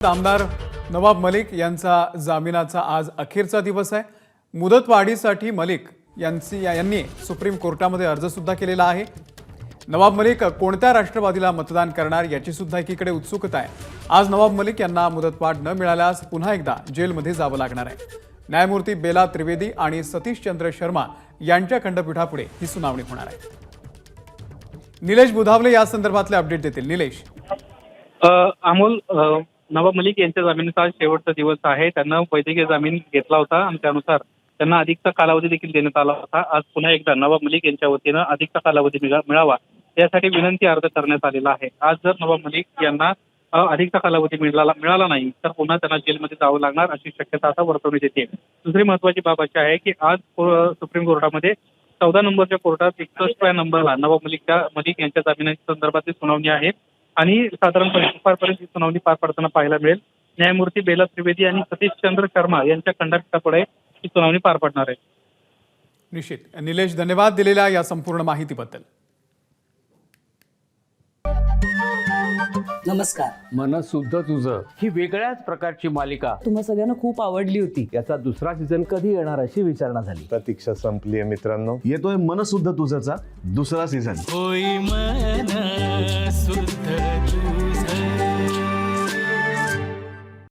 आमदार नवाब मलिक यांचा जामिनाचा आज अखेरचा दिवस आहे। मुदतवाढीसाठी मलिक यांनी सुप्रीम कोर्टामध्ये अर्ज सुद्धा केलेला आहे। नवाब मलिक कोणत्या राष्ट्रवादीला मतदान करणार याची सुद्धा एकीकडे उत्सुकता आहे। आज नवाब मलिक यांना मुदतवाढ न मिळाल्यास पुन्हा एकदा जेलमध्ये जावं लागणार आहे। न्यायमूर्ती बेला त्रिवेदी आणि सतीश चंद्र शर्मा यांच्या खंडपीठापुढे ही सुनावणी होणार आहे। निलेश बुधावले या संदर्भातले अपडेट देतील। निलेश, अमोल, नवाब मलिक यांच्या जामिनाचा आज शेवटचा दिवस आहे। त्यांना वैद्यकीय जामीन घेतला होता आणि त्यानुसार त्यांना अधिकचा कालावधी देखील देण्यात आला होता। आज पुन्हा एकदा नवाब मलिक यांच्या वतीनं अधिकचा कालावधी मिळावा यासाठी विनंती अर्ज करण्यात आलेला आहे। आज जर नवाब मलिक यांना अधिकचा कालावधी मिळाला नाही तर पुन्हा त्यांना जेलमध्ये जावं लागणार अशी शक्यता आता वर्तवण्यात येते। दुसरी महत्त्वाची बाब अशी आहे की आज सुप्रीम कोर्टामध्ये 14 नंबरच्या कोर्टात 61 नंबरला नवाब मलिक यांच्या जामिनाच्या संदर्भातली सुनावणी आहे आणि साधारणपणे दुपारपर्यंत ही सुनावणी पार पडताना पाहायला मिळेल। न्यायमूर्ती बेला त्रिवेदी आणि सतीश चंद्र शर्मा यांच्या खंडपीठापुढे ही सुनावणी पार पडणार आहे। निश्चित। निलेश, धन्यवाद दिलेल्या या संपूर्ण माहितीबद्दल। नमस्कार। मनसुद्धा तुझं ही वेगळ्याच प्रकारची मालिका तुम्हा सगळ्यांना खूप आवडली होती। याचा दुसरा सीझन कधी येणार अशी विचारणा झाली। प्रतीक्षा संपली आहे मित्रांनो। येतोय मनसुद्धा तुझाचा दुसरा सीझन। होई मनसुद्धा